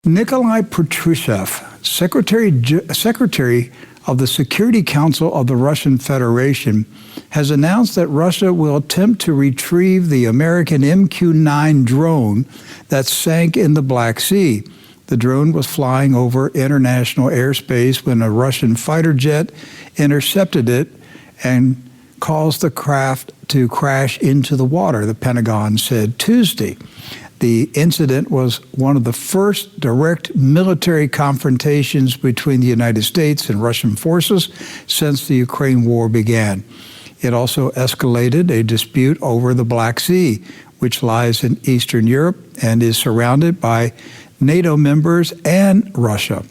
Nikolai Patrushev, Secretary of the Security Council of the Russian Federation, has announced that Russia will attempt to retrieve the American MQ-9 drone that sank in the Black Sea. The drone was flying over international airspace when a Russian fighter jet intercepted it and caused the craft to crash into the water, the Pentagon said Tuesday. The incident was one of the first direct military confrontations between the United States and Russian forces since the Ukraine war began. It also escalated a dispute over the Black Sea, which lies in Eastern Europe and is surrounded by NATO members and Russia.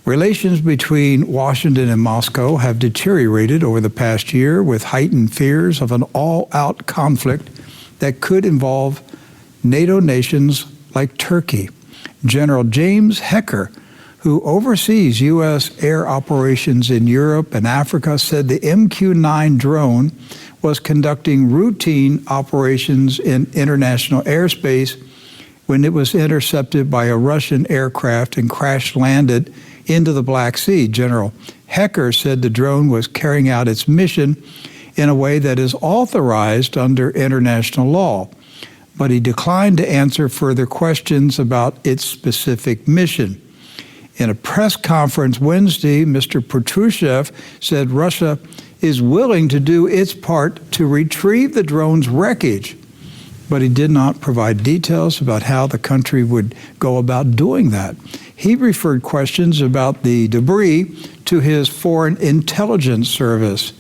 Relations between Washington and Moscow have deteriorated over the past year, with heightened fears of an all-out conflict that could involve NATO nations like Turkey. General James Hecker, who oversees U.S. air operations in Europe and Africa, said the MQ-9 drone was conducting routine operations in international airspace when it was intercepted by a Russian aircraft and crash-landed into the Black Sea. General Hecker said the drone was carrying out its mission in a way that is authorized under international law, but he declined to answer further questions about its specific mission. In a press conference Wednesday, Mr. Patrushev said Russia is willing to do its part to retrieve the drone's wreckage, but he did not provide details about how the country would go about doing that. He referred questions about the debris to his Foreign Intelligence Service.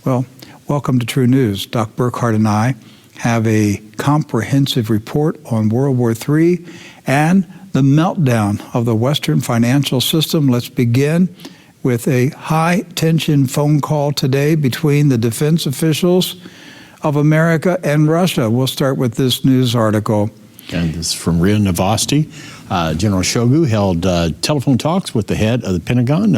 Well, welcome to True News. Doc Burkhart and I have a comprehensive report on World War III and the meltdown of the Western financial system. Let's begin with a high-tension phone call today between the defense officials of America and Russia. We'll start with this news article. And this is from RIA Novosti. General Shoigu held telephone talks with the head of the Pentagon,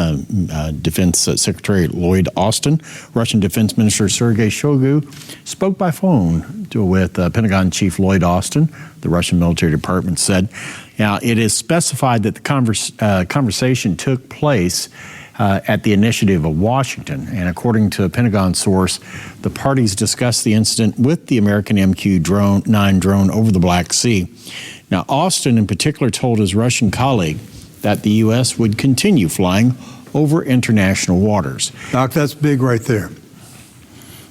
Defense Secretary Lloyd Austin. Russian Defense Minister Sergei Shoigu spoke by phone with Pentagon Chief Lloyd Austin. The Russian military department said, now, it is specified that the conversation took place at the initiative of Washington. And according to a Pentagon source, the parties discussed the incident with the American MQ-9 drone over the Black Sea. Now, Austin in particular told his Russian colleague that the U.S. would continue flying over international waters. Doc, that's big right there.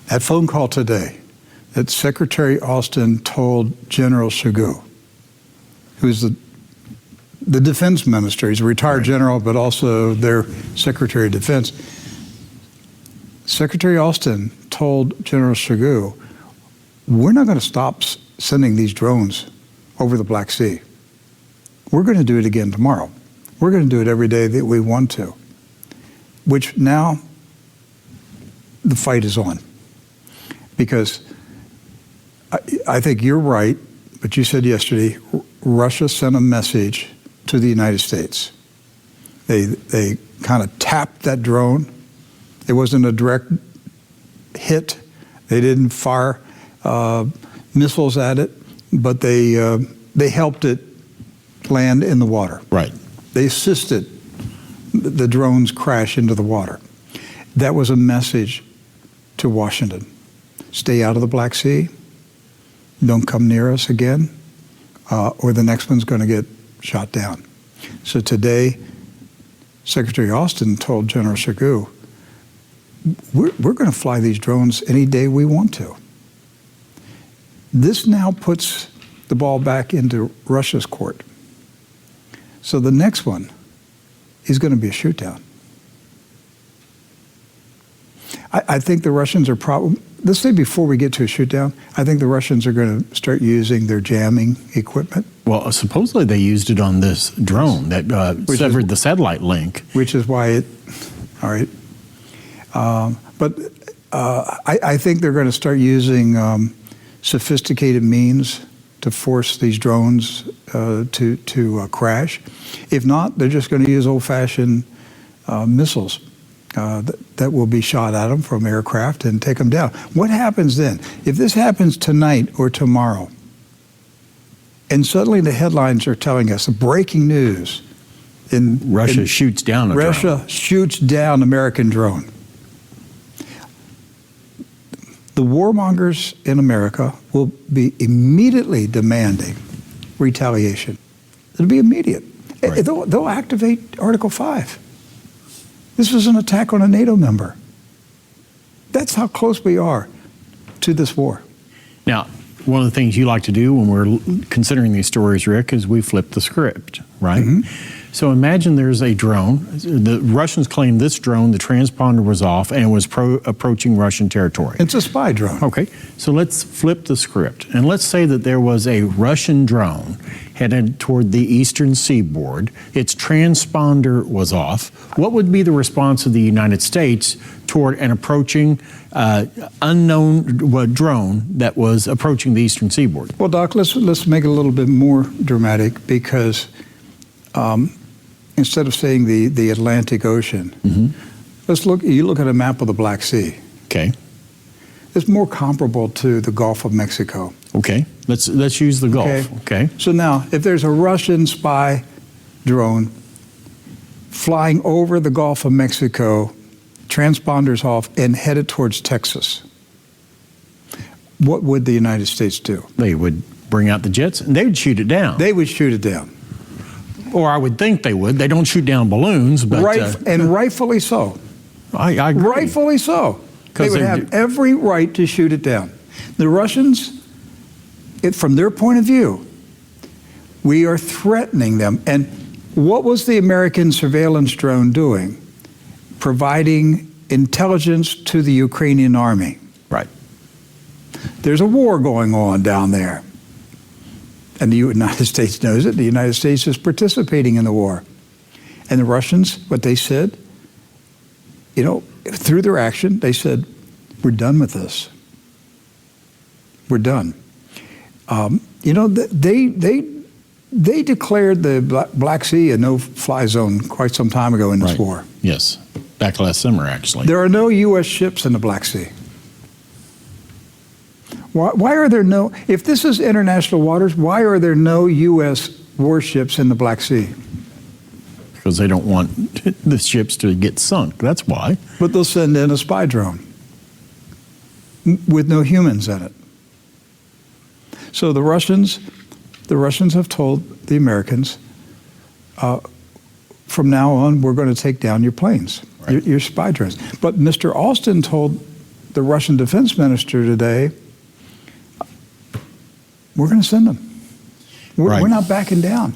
That phone call today that Secretary Austin told General Shoigu, who's the defense minister, he's a retired general, but also their Secretary of Defense. Secretary Austin told General Shoigu, we're not going to stop sending these drones over the Black Sea. We're going to do it again tomorrow. We're going to do it every day that we want to, which now the fight is on. Because I think you're right, but you said yesterday, Russia sent a message to the United States. They kind of tapped that drone. It wasn't a direct hit. They didn't fire missiles at it, but they helped it land in the water. Right. They assisted the drones crash into the water. That was a message to Washington. Stay out of the Black Sea. Don't come near us again, or the next one's going to get shot down. So today, Secretary Austin told General Shoigu, we're going to fly these drones any day we want to. This now puts the ball back into Russia's court. So the next one is going to be a shoot down. I think the Russians are let's say before we get to a shoot down, I think the Russians are going to start using their jamming equipment. Well, supposedly they used it on this drone that severed the satellite link. Which is why all right. But I think they're going to start using sophisticated means to force these drones to crash. If not, they're just going to use old-fashioned missiles that will be shot at them from aircraft and take them down. What happens then? If this happens tonight or tomorrow, And suddenly the headlines are telling us breaking news. Russia shoots down a drone. Russia shoots down American drone. The warmongers in America will be immediately demanding retaliation. It'll be immediate. Right. They'll activate Article 5. This was an attack on a NATO member. That's how close we are to this war. Now, one of the things you like to do when we're considering these stories, Rick, is we flip the script, right? Mm-hmm. So imagine there's a drone. The Russians claim this drone, the transponder was off and it was approaching Russian territory. It's a spy drone. Okay, so let's flip the script. And let's say that there was a Russian drone headed toward the eastern seaboard. Its transponder was off. What would be the response of the United States toward an approaching unknown drone that was approaching the eastern seaboard? Well, Doc, let's make it a little bit more dramatic because instead of saying the Atlantic Ocean, you look at a map of the Black Sea. Okay. It's more comparable to the Gulf of Mexico. Okay. Let's use the Gulf. Okay. So now, if there's a Russian spy drone flying over the Gulf of Mexico, transponders off, and headed towards Texas, what would the United States do? They would bring out the jets and they would shoot it down. They would shoot it down. Or I would think they would. They don't shoot down balloons, but and rightfully so. I agree. Rightfully so. They would have every right to shoot it down. The Russians, from their point of view, we are threatening them. And what was the American surveillance drone doing? Providing intelligence to the Ukrainian army. Right. There's a war going on down there. And the United States knows it. The United States is participating in the war. And the Russians, what they said, through their action, they said, we're done with this. We're done. They declared the Black Sea a no-fly zone quite some time ago in this war. Yes, back last summer, actually. There are no U.S. ships in the Black Sea. Why are there no, if this is international waters, why are there no U.S. warships in the Black Sea? Because they don't want the ships to get sunk, that's why. But they'll send in a spy drone with no humans in it. So the Russians have told the Americans, from now on, we're going to take down your planes, your spy drones. But Mr. Austin told the Russian defense minister today, we're going to send them. We're not backing down.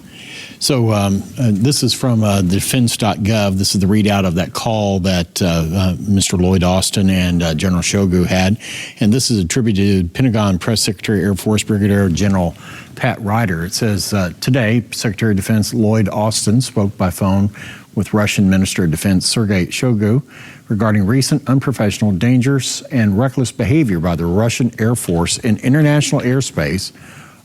So this is from defense.gov. This is the readout of that call that Mr. Lloyd Austin and General Shoigu had. And this is attributed to Pentagon Press Secretary Air Force Brigadier General Pat Ryder. It says, today, Secretary of Defense Lloyd Austin spoke by phone with Russian Minister of Defense Sergei Shoigu regarding recent unprofessional, dangerous, and reckless behavior by the Russian Air Force in international airspace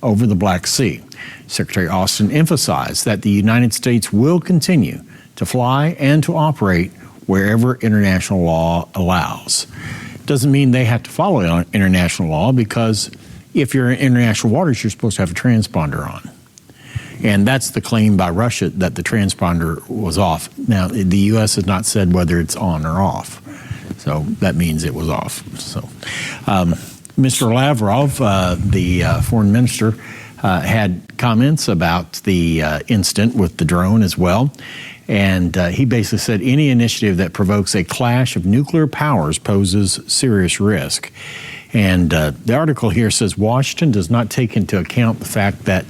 over the Black Sea. Secretary Austin emphasized that the United States will continue to fly and to operate wherever international law allows. Doesn't mean they have to follow international law, because if you're in international waters, you're supposed to have a transponder on. And that's the claim by Russia, that the transponder was off. Now, the U.S. has not said whether it's on or off. So that means it was off. So, Mr. Lavrov, the foreign minister, had comments about the incident with the drone as well. And he basically said any initiative that provokes a clash of nuclear powers poses serious risk. And the article here says Washington does not take into account the fact that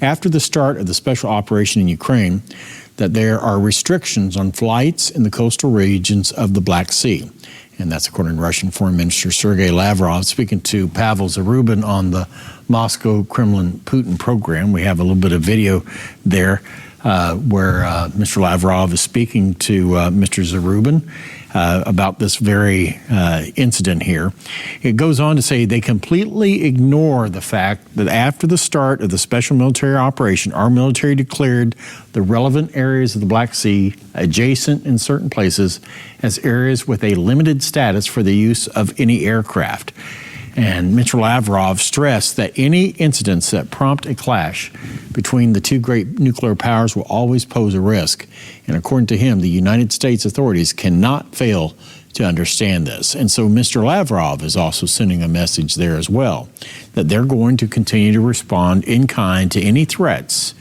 after the start of the special operation in Ukraine, that there are restrictions on flights in the coastal regions of the Black Sea. And that's according to Russian Foreign Minister Sergei Lavrov speaking to Pavel Zarubin on the Moscow Kremlin-Putin program. We have a little bit of video there where Mr. Lavrov is speaking to Mr. Zarubin about this very incident here. It goes on to say they completely ignore the fact that after the start of the special military operation, our military declared the relevant areas of the Black Sea, adjacent in certain places, as areas with a limited status for the use of any aircraft. And Mr. Lavrov stressed that any incidents that prompt a clash between the two great nuclear powers will always pose a risk. And according to him, the United States authorities cannot fail to understand this. And so Mr. Lavrov is also sending a message there as well, that they're going to continue to respond in kind to any threats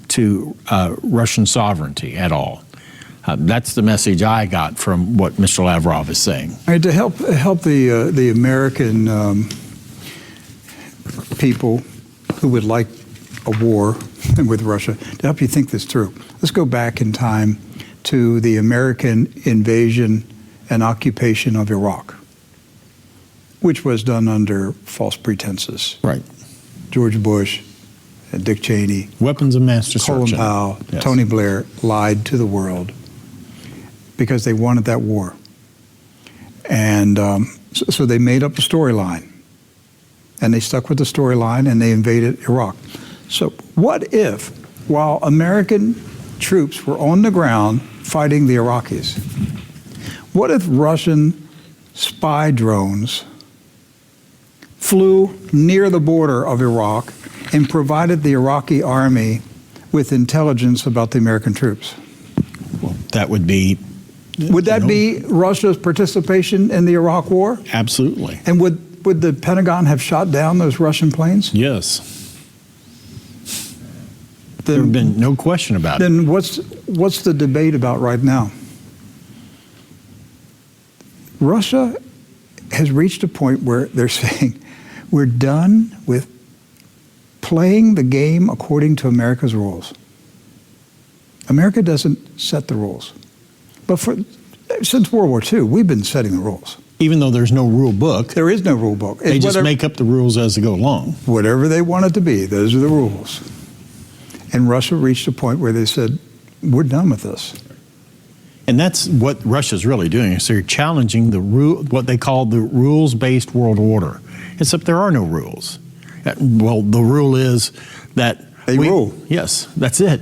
to Russian sovereignty at all. That's the message I got from what Mr. Lavrov is saying. All right, to help the American people who would like a war with Russia, to help you think this through, let's go back in time to the American invasion and occupation of Iraq, which was done under false pretenses. Right. George Bush and Dick Cheney, Weapons of mass Colin destruction. Powell, Yes. Tony Blair lied to the world because they wanted that war. And so they made up a storyline. And they stuck with the storyline and they invaded Iraq. So what if, while American troops were on the ground fighting the Iraqis, what if Russian spy drones flew near the border of Iraq and provided the Iraqi army with intelligence about the American troops? Well, that would be... Would that be Russia's participation in the Iraq War? Absolutely. And would the Pentagon have shot down those Russian planes? Yes. There have been no question about it. Then what's the debate about right now? Russia has reached a point where they're saying, we're done with playing the game according to America's rules. America doesn't set the rules. But since World War II, we've been setting the rules. Even though there's no rule book, There is no rule book. they just make up the rules as they go along. Whatever they want it to be, those are the rules. And Russia reached a point where they said, we're done with this. And that's what Russia's really doing, is they're challenging what they call the rules-based world order. Except there are no rules. Well, the rule is that They rule. Yes, that's it.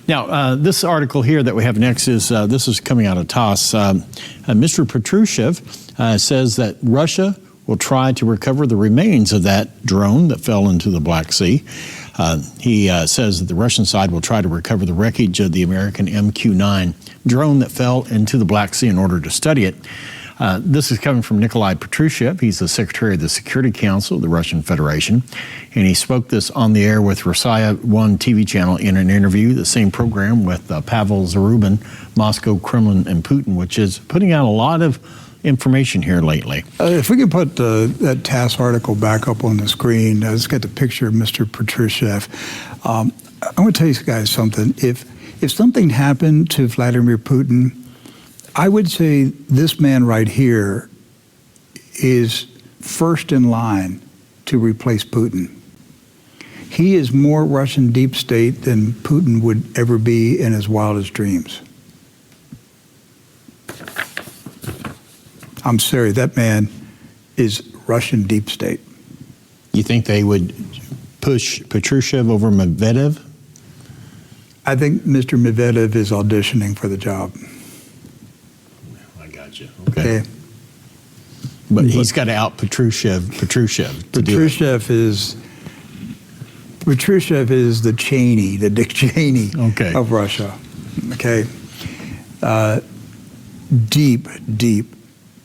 Now, this article here that we have next is, this is coming out of TASS. Mr. Patrushev says that Russia will try to recover the remains of that drone that fell into the Black Sea. He says that the Russian side will try to recover the wreckage of the American MQ-9 drone that fell into the Black Sea in order to study it. This is coming from Nikolai Patrushev. He's the Secretary of the Security Council of the Russian Federation. And he spoke this on the air with Rossiya 1 TV channel in an interview, the same program with Pavel Zarubin, Moscow, Kremlin, and Putin, which is putting out a lot of information here lately. If we can put that TASS article back up on the screen, let's get the picture of Mr. Patrushev. I'm going to tell you guys something. If something happened to Vladimir Putin, I would say this man right here is first in line to replace Putin. He is more Russian deep state than Putin would ever be in his wildest dreams. I'm serious, that man is Russian deep state. You think they would push Patrushev over Medvedev? I think Mr. Medvedev is auditioning for the job. I got you. Okay. But he's got to out Patrushev to do it. Patrushev is the Cheney, the Dick Cheney of Russia. Okay. Deep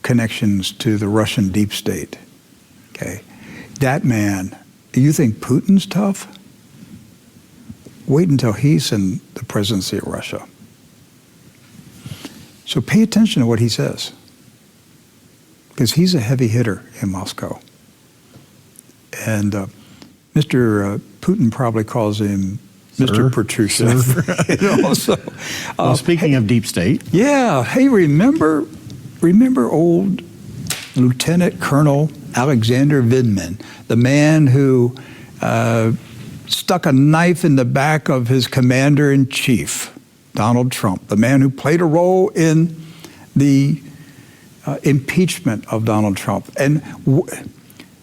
connections to the Russian deep state. Okay. That man, you think Putin's tough? Wait until he's in the presidency of Russia. So pay attention to what he says, because he's a heavy hitter in Moscow. And Mr. Putin probably calls him Mr. Patrushev. Well, speaking of deep state. Yeah. Hey, remember old Lieutenant Colonel Alexander Vindman, the man who stuck a knife in the back of his commander-in-chief, Donald Trump, the man who played a role in the impeachment of Donald Trump. And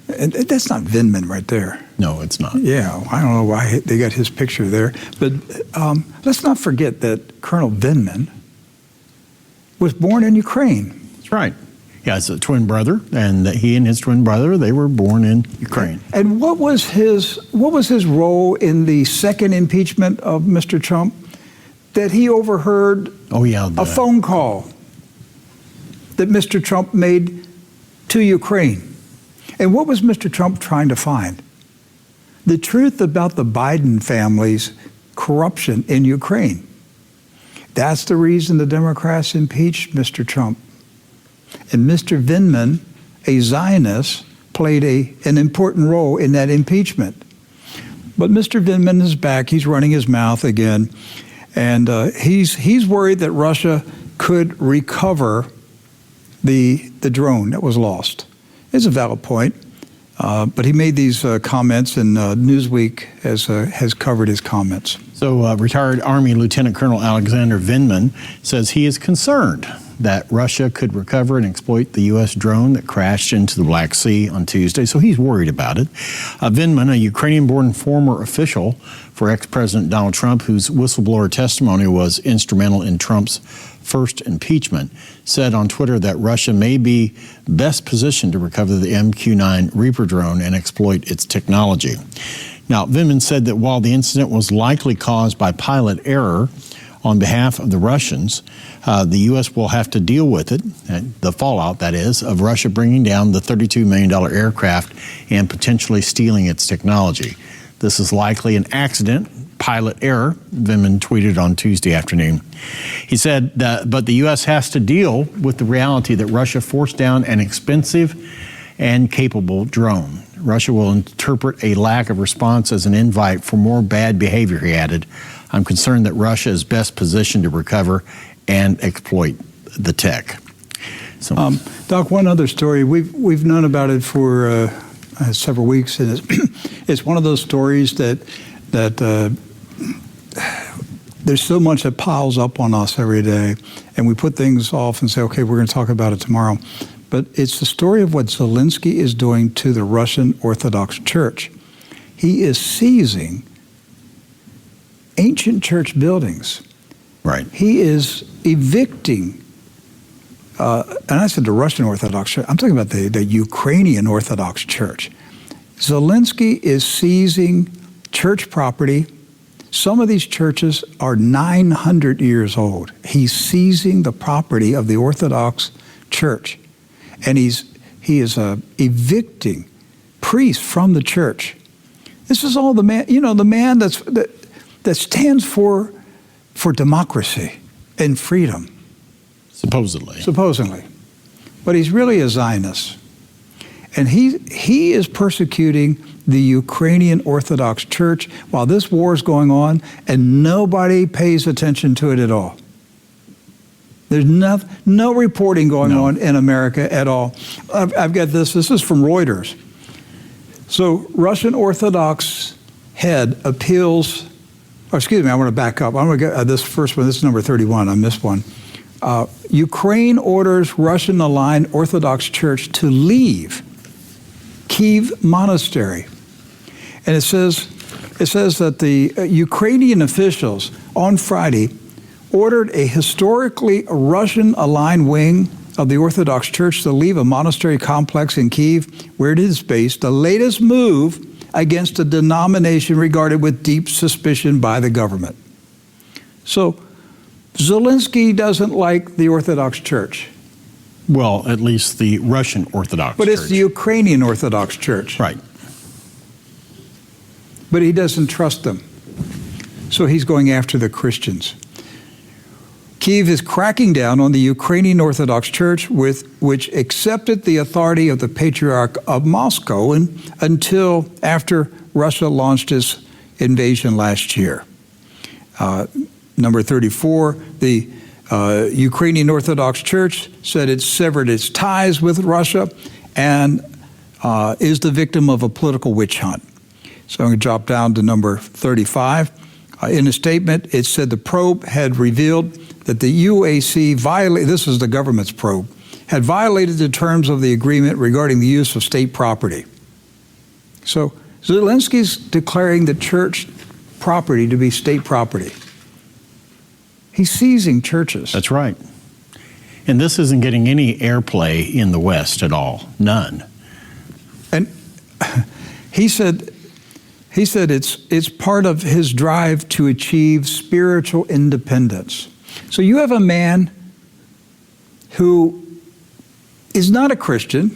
that's not Vindman right there. No, it's not. Yeah, I don't know why they got his picture there. But let's not forget that Colonel Vindman was born in Ukraine. That's right. He has a twin brother, and he and his twin brother, they were born in Ukraine. And what was his role in the second impeachment of Mr. Trump? That he overheard a phone call that Mr. Trump made to Ukraine. And what was Mr. Trump trying to find? The truth about the Biden family's corruption in Ukraine. That's the reason the Democrats impeached Mr. Trump. And Mr. Vindman, a Zionist, played an important role in that impeachment. But Mr. Vindman is back. He's running his mouth again. And he's worried that Russia could recover the drone that was lost. It's a valid point. But he made these comments, and Newsweek has covered his comments. So retired Army Lieutenant Colonel Alexander Vindman says he is concerned that Russia could recover and exploit the U.S. drone that crashed into the Black Sea on Tuesday. So he's worried about it. Vindman, a Ukrainian-born former official for ex-President Donald Trump, whose whistleblower testimony was instrumental in Trump's first impeachment, said on Twitter that Russia may be best positioned to recover the MQ-9 Reaper drone and exploit its technology. Now, Vindman said that while the incident was likely caused by pilot error on behalf of the Russians, the U.S. will have to deal with it, the fallout, that is, of Russia bringing down the $32 million aircraft and potentially stealing its technology. This is likely an accident, pilot error, Vindman tweeted on Tuesday afternoon. He said but the U.S. has to deal with the reality that Russia forced down an expensive and capable drone. Russia will interpret a lack of response as an invite for more bad behavior, he added. I'm concerned that Russia is best positioned to recover and exploit the tech. So, Doc, one other story. We've known about it for several weeks, and it's one of those stories that there's so much that piles up on us every day, and we put things off and say, okay, we're going to talk about it tomorrow. But it's the story of what Zelensky is doing to the Russian Orthodox Church. He is seizing ancient church buildings. Right. He is evicting, and I said the Russian Orthodox Church, I'm talking about the Ukrainian Orthodox Church. Zelensky is seizing church property. Some of these churches are 900 years old. He's seizing the property of the Orthodox Church. And he is evicting priests from the church. This is all the man that stands for democracy and freedom. Supposedly. But he's really a Zionist. And he is persecuting the Ukrainian Orthodox Church while this war is going on, and nobody pays attention to it at all. There's no reporting going on in America at all. I've got this. This is from Reuters. So Russian Orthodox head appeals, I want to back up. I'm going to get this first one. This is number 31. I missed one. Ukraine orders Russian-aligned Orthodox Church to leave Kyiv Monastery. And it says that the Ukrainian officials on Friday ordered a historically Russian-aligned wing of the Orthodox Church to leave a monastery complex in Kyiv, where it is based, the latest move against a denomination regarded with deep suspicion by the government. So Zelensky doesn't like the Orthodox Church. Well, at least the Russian Orthodox Church. But it's the Ukrainian Orthodox Church. Right. But he doesn't trust them. So he's going after the Christians. Kyiv is cracking down on the Ukrainian Orthodox Church, which accepted the authority of the Patriarch of Moscow until after Russia launched its invasion last year. Number 34, the Ukrainian Orthodox Church said it severed its ties with Russia and is the victim of a political witch hunt. So I'm going to drop down to number 35. In a statement, it said the probe had revealed that the UAC this is the government's probe, had violated the terms of the agreement regarding the use of state property. So Zelensky's declaring the church property to be state property. He's seizing churches. That's right. And this isn't getting any airplay in the West at all. None. And he said it's part of his drive to achieve spiritual independence. So you have a man who is not a Christian.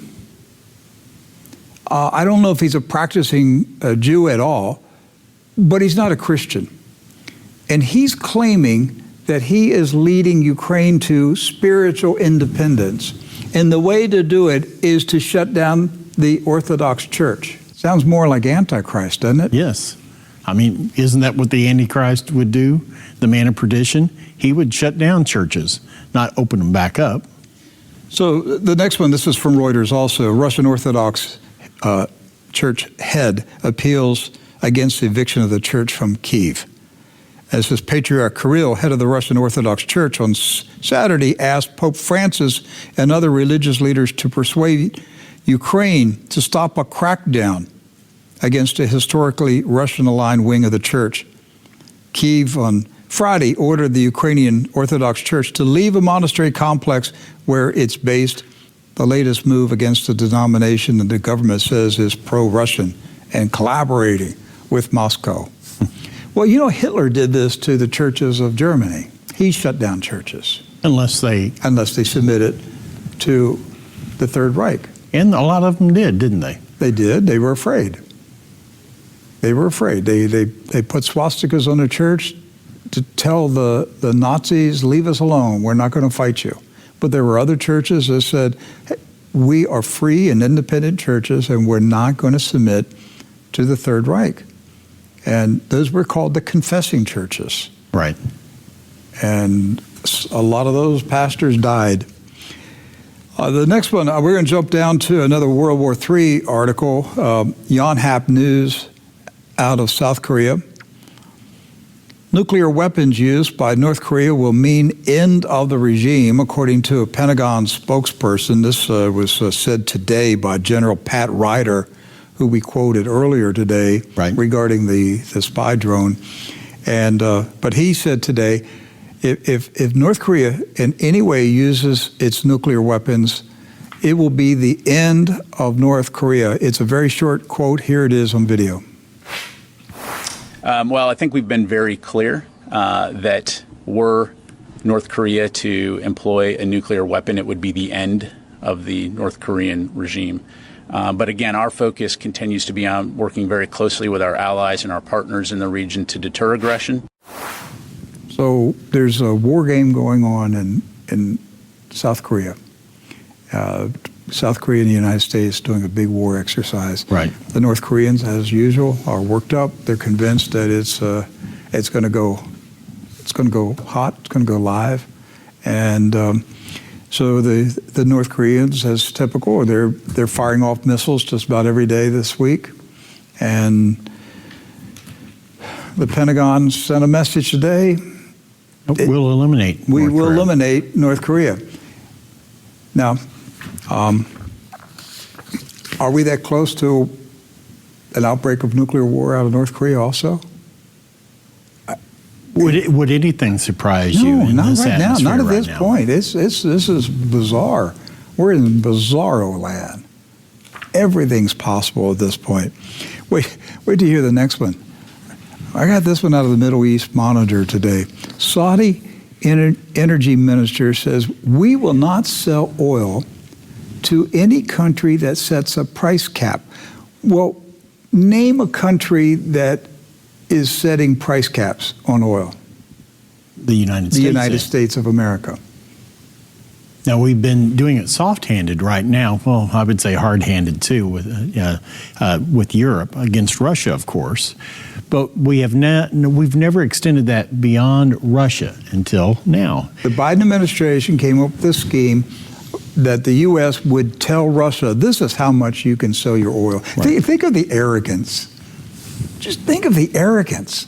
I don't know if he's a practicing Jew at all, but he's not a Christian. And he's claiming that he is leading Ukraine to spiritual independence. And the way to do it is to shut down the Orthodox Church. Sounds more like Antichrist, doesn't it? Yes. I mean, isn't that what the Antichrist would do? The man of perdition? He would shut down churches, not open them back up. So the next one, this is from Reuters also. Russian Orthodox church head appeals against the eviction of the church from Kyiv. As his Patriarch Kirill, head of the Russian Orthodox Church, on Saturday asked Pope Francis and other religious leaders to persuade Ukraine to stop a crackdown against a historically Russian-aligned wing of the church. Kyiv on Friday ordered the Ukrainian Orthodox Church to leave a monastery complex where it's based. The latest move against the denomination that the government says is pro-Russian and collaborating with Moscow. Well, you know, Hitler did this to the churches of Germany. He shut down churches. Unless they submitted to the Third Reich. And a lot of them did, didn't they? They did. They were afraid. They were afraid. They put swastikas on the church to tell the Nazis, leave us alone. We're not going to fight you. But there were other churches that said, hey, we are free and independent churches, and we're not going to submit to the Third Reich. And those were called the confessing churches. Right. And a lot of those pastors died. The next one, we're going to jump down to another World War III article, Yonhap News out of South Korea. Nuclear weapons used by North Korea will mean end of the regime, according to a Pentagon spokesperson. This was said today by General Pat Ryder, who we quoted earlier today, right, regarding the spy drone. And but he said today, if North Korea in any way uses its nuclear weapons, it will be the end of North Korea. It's a very short quote. Here it is on video. Well, I think we've been very clear that were North Korea to employ a nuclear weapon, it would be the end of the North Korean regime. But again, our focus continues to be on working very closely with our allies and our partners in the region to deter aggression. So there's a war game going on in South Korea. South Korea and the United States doing a big war exercise. Right. The North Koreans, as usual, are worked up. They're convinced that it's going to go hot. It's going to go live, and so the North Koreans, as typical, they're firing off missiles just about every day this week, and the Pentagon sent a message today. We'll eliminate. We will eliminate North Korea. Now, are we that close to an outbreak of nuclear war out of North Korea also? Would anything surprise you in not this right now. atmosphere Not at right this now? point. This is bizarre. We're in bizarro land. Everything's possible at this point. Wait to hear the next one. I got this one out of the Middle East Monitor today. Saudi energy minister says, we will not sell oil to any country that sets a price cap. Well, name a country that is setting price caps on oil. The United States. The United States of America. Now, we've been doing it soft-handed right now. Well, I would say hard-handed, too, with Europe against Russia, of course. But we've never extended that beyond Russia until now. The Biden administration came up with this scheme that the U.S. would tell Russia, this is how much you can sell your oil. Right. Think of the arrogance. Just think of the arrogance.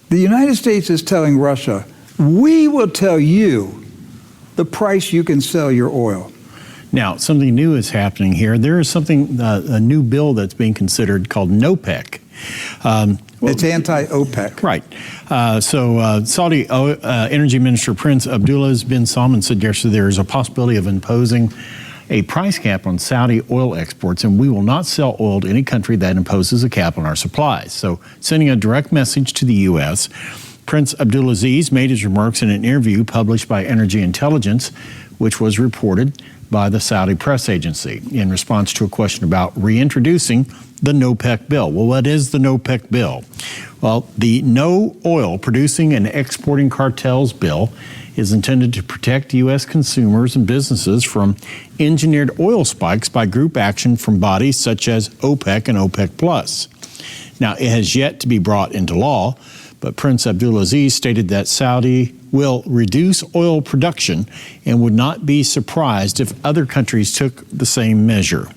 The United States is telling Russia, we will tell you the price you can sell your oil. Now, something new is happening here. There is a new bill that's being considered called NOPEC. It's anti-OPEC. Right. Saudi Energy Minister Prince Abdulaziz bin Salman suggested there is a possibility of imposing a price cap on Saudi oil exports, and we will not sell oil to any country that imposes a cap on our supplies. So, sending a direct message to the U.S., Prince Abdulaziz made his remarks in an interview published by Energy Intelligence, which was reported by the Saudi press agency in response to a question about reintroducing the NOPEC bill. Well, what is the NOPEC bill? Well, the No Oil Producing and Exporting Cartels bill is intended to protect U.S. consumers and businesses from engineered oil spikes by group action from bodies such as OPEC and OPEC Plus. Now, it has yet to be brought into law, but Prince Abdulaziz stated that Saudi will reduce oil production and would not be surprised if other countries took the same measure.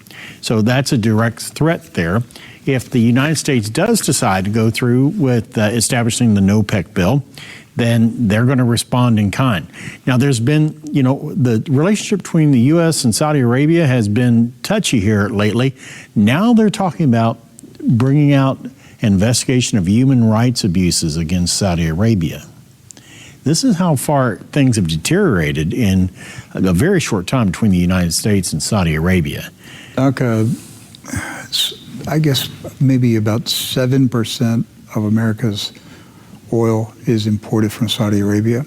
So that's a direct threat there. If the United States does decide to go through with establishing the NOPEC bill, then they're going to respond in kind. Now, there's been, the relationship between the U.S. and Saudi Arabia has been touchy here lately. Now they're talking about bringing out investigation of human rights abuses against Saudi Arabia. This is how far things have deteriorated in a very short time between the United States and Saudi Arabia. Doc, I guess maybe about 7% of America's oil is imported from Saudi Arabia.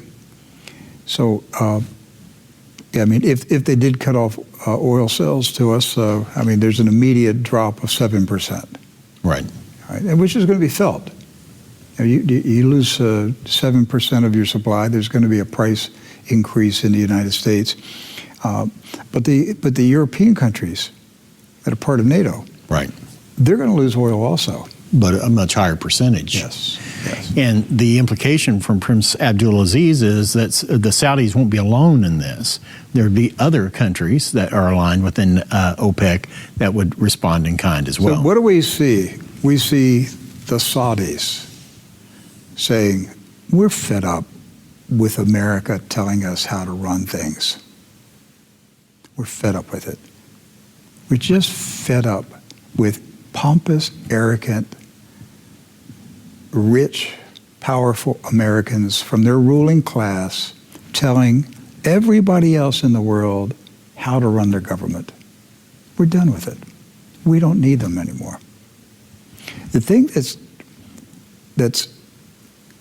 So, if they did cut off oil sales to us, there's an immediate drop of 7%. Right. And which is going to be felt. You lose 7% of your supply, there's going to be a price increase in the United States. But the European countries that are part of NATO, right, they're going to lose oil also. But a much higher percentage. Yes. And the implication from Prince Abdulaziz is that the Saudis won't be alone in this. There would be other countries that are aligned within OPEC that would respond in kind as well. So what do we see? We see the Saudis saying, we're fed up with America telling us how to run things. We're fed up with it. We're just fed up with pompous, arrogant, rich, powerful Americans from their ruling class telling everybody else in the world how to run their government. We're done with it. We don't need them anymore. The thing that's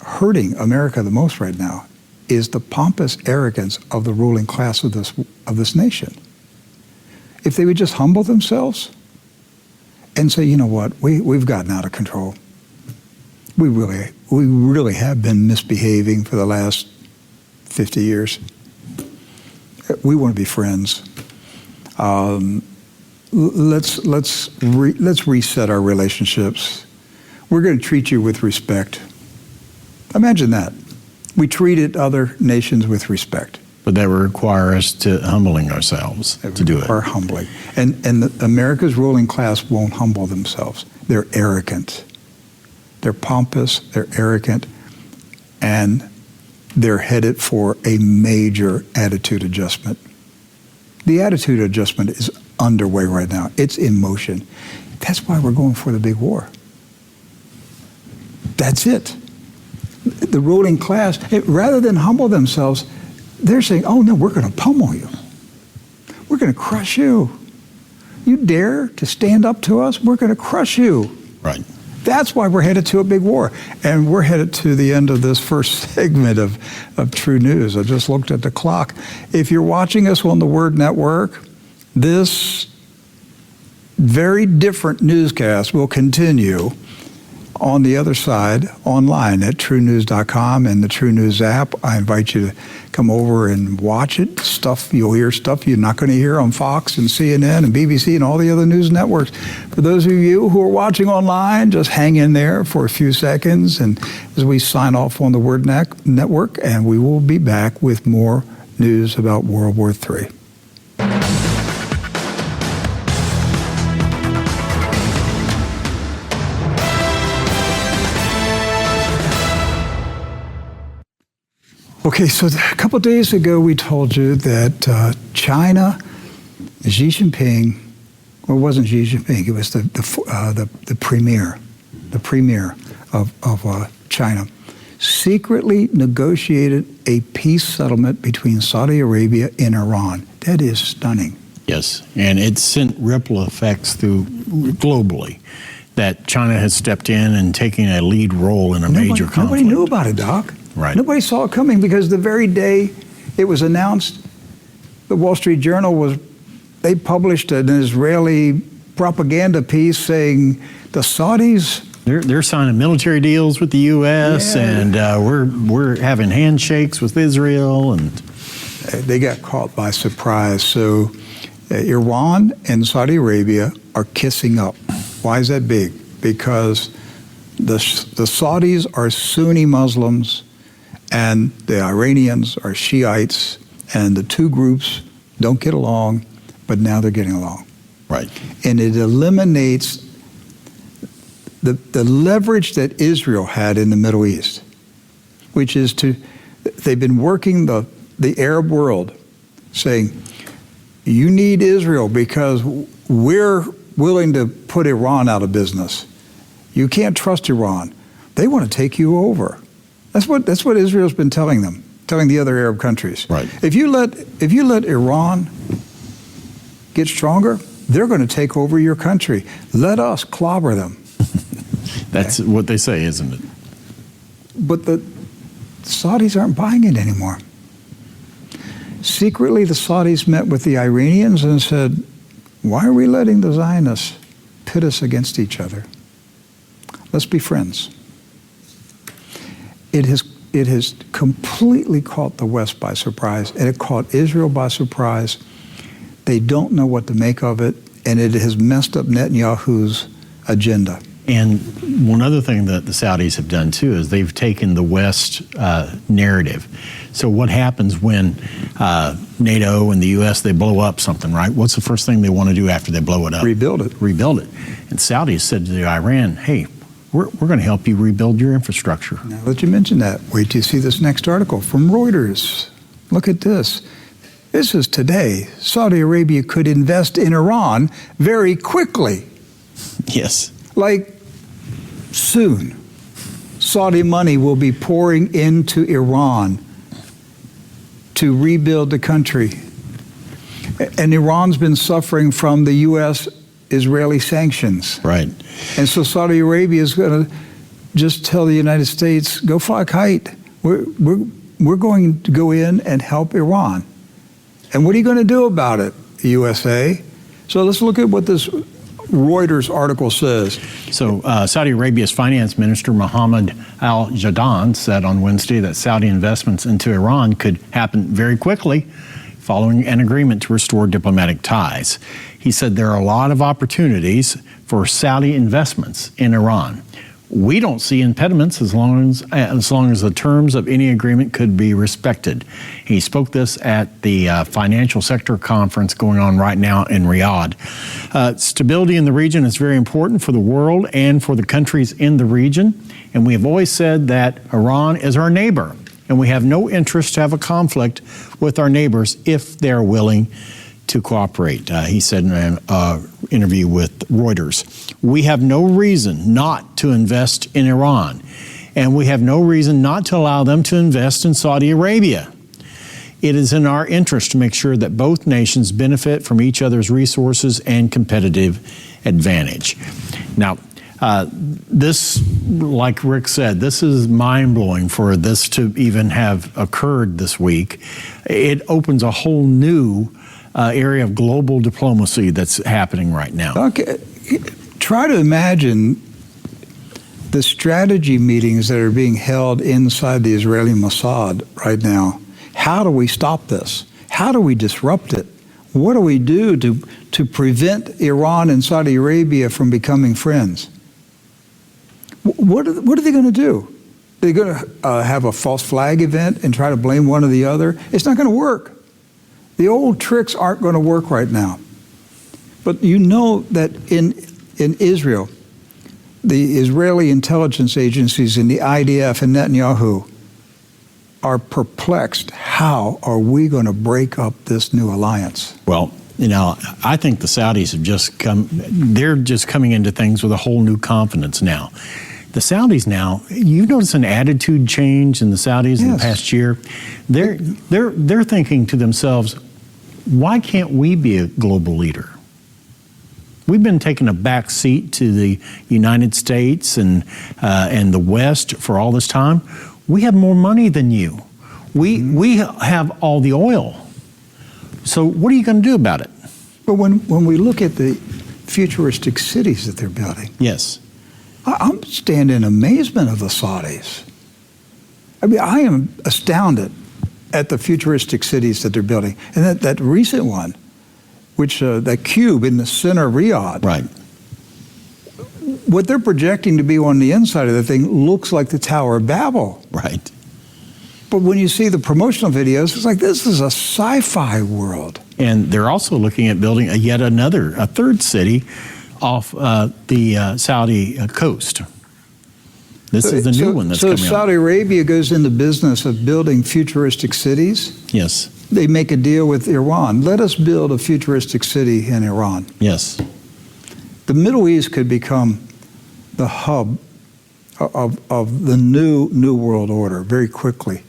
hurting America the most right now is the pompous arrogance of the ruling class of this nation. If they would just humble themselves and say, you know what, we've gotten out of control. We really have been misbehaving for the last 50 years. We want to be friends. Let's reset our relationships. We're going to treat you with respect. Imagine that. We treated other nations with respect. But that would require us to humbling ourselves to do it. Are humbling. And America's ruling class won't humble themselves. They're arrogant. They're pompous, they're arrogant, and they're headed for a major attitude adjustment. The attitude adjustment is underway right now. It's in motion. That's why we're going for the big war. That's it. The ruling class, rather than humble themselves, they're saying, oh no, we're going to pummel you. We're going to crush you. You dare to stand up to us? We're going to crush you. Right. That's why we're headed to a big war. And we're headed to the end of this first segment of True News. I just looked at the clock. If you're watching us on the Word Network, this very different newscast will continue on the other side online at TrueNews.com and the True News app. I invite you to come over and watch it. You'll hear stuff you're not going to hear on Fox and CNN and BBC and all the other news networks. For those of you who are watching online, just hang in there for a few seconds and as we sign off on the Word Network, and we will be back with more news about World War III. Okay, so a couple of days ago we told you that China, Xi Jinping, well, it wasn't Xi Jinping, it was the premier, the premier of China, secretly negotiated a peace settlement between Saudi Arabia and Iran. That is stunning. Yes, and it sent ripple effects through globally that China has stepped in and taken a lead role in a major conflict. Nobody knew about it, Doc. Right. Nobody saw it coming because the very day it was announced, the Wall Street Journal they published an Israeli propaganda piece saying the Saudis. They're signing military deals with the U.S. and we're having handshakes with Israel, and they got caught by surprise. So Iran and Saudi Arabia are kissing up. Why is that big? Because the Saudis are Sunni Muslims and the Iranians are Shiites, and the two groups don't get along, but now they're getting along. right. And it eliminates the leverage that Israel had in the Middle East, which is they've been working the Arab world, saying, you need Israel because we're willing to put Iran out of business. You can't trust Iran. They want to take you over. That's what Israel's been telling them, telling the other Arab countries. Right. If you let Iran get stronger, they're going to take over your country. Let us clobber them. That's what they say, isn't it? But the Saudis aren't buying it anymore. Secretly, the Saudis met with the Iranians and said, why are we letting the Zionists pit us against each other? Let's be friends. It has completely caught the West by surprise, and it caught Israel by surprise. They don't know what to make of it, and it has messed up Netanyahu's agenda. And one other thing that the Saudis have done too is they've taken the West narrative. So what happens when NATO and the U.S., they blow up something, right? What's the first thing they want to do after they blow it up? Rebuild it. Rebuild it. And Saudis said to the Iran, hey, we're going to help you rebuild your infrastructure. Now that you mention that, wait till you see this next article from Reuters. Look at this. This is today. Saudi Arabia could invest in Iran very quickly. Yes. Like soon. Saudi money will be pouring into Iran to rebuild the country. And Iran's been suffering from the U.S.-Israeli sanctions. Right. And so Saudi Arabia is going to just tell the United States, go fly a kite. We're going to go in and help Iran. And what are you going to do about it, the USA? So let's look at what this Reuters article says. So Saudi Arabia's finance minister Mohammed al-Jadaan said on Wednesday that Saudi investments into Iran could happen very quickly following an agreement to restore diplomatic ties. He said there are a lot of opportunities for Saudi investments in Iran. We don't see impediments as long as the terms of any agreement could be respected. He spoke this at the financial sector conference going on right now in Riyadh. Stability in the region is very important for the world and for the countries in the region. And we have always said that Iran is our neighbor, and we have no interest to have a conflict with our neighbors if they're willing to cooperate, he said in an interview with Reuters. We have no reason not to invest in Iran, and we have no reason not to allow them to invest in Saudi Arabia. It is in our interest to make sure that both nations benefit from each other's resources and competitive advantage. Now, this, like Rick said, this is mind-blowing for this to even have occurred this week. It opens a whole new area of global diplomacy that's happening right now. Okay. Try to imagine the strategy meetings that are being held inside the Israeli Mossad right now. How do we stop this? How do we disrupt it? What do we do to prevent Iran and Saudi Arabia from becoming friends? What are they going to do? They're going to have a false flag event and try to blame one or the other? It's not going to work. The old tricks aren't going to work right now. But you know that in Israel, the Israeli intelligence agencies and the IDF and Netanyahu are perplexed. How are we going to break up this new alliance? Well, You know, I think the Saudis have they're just coming into things with a whole new confidence now. The Saudis now, you notice an attitude change in the Saudis in the Yes. past year. They're thinking to themselves, why can't we be a global leader? We've been taking a back seat to the United States and the West for all this time. We have more money than you. We have all the oil. So what are you going to do about it? But when we look at the futuristic cities that they're building, Yes. I'm standing in amazement of the Saudis. I mean, I am astounded at the futuristic cities that they're building. And that recent one, which that cube in the center of Riyadh, Right. what they're projecting to be on the inside of the thing looks like the Tower of Babel. Right. But when you see the promotional videos, it's like this is a sci-fi world. And they're also looking at building a third city off the Saudi coast. This is the new one that's coming Saudi Arabia goes into business of building futuristic cities. up. Yes. They make a deal with Iran. Let us build a futuristic city in Iran. Yes. The Middle East could become the hub of the new world order very quickly.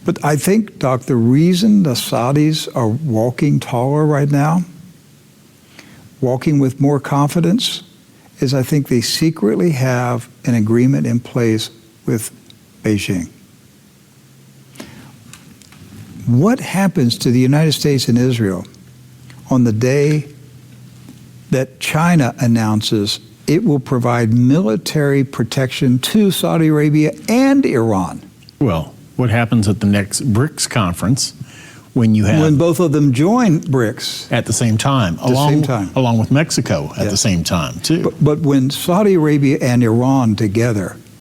But I think, Doc, the reason the Saudis are walking taller right now, walking with more confidence, is I think they secretly have an agreement in place with Beijing. What happens to the United States and Israel on the day that China announces it will provide military protection to Saudi Arabia and Iran? Well, what happens at the next BRICS conference when you have When both of them join BRICS. at the same time, time. along with Mexico at Yeah. the same time too. But when Saudi Arabia and Iran together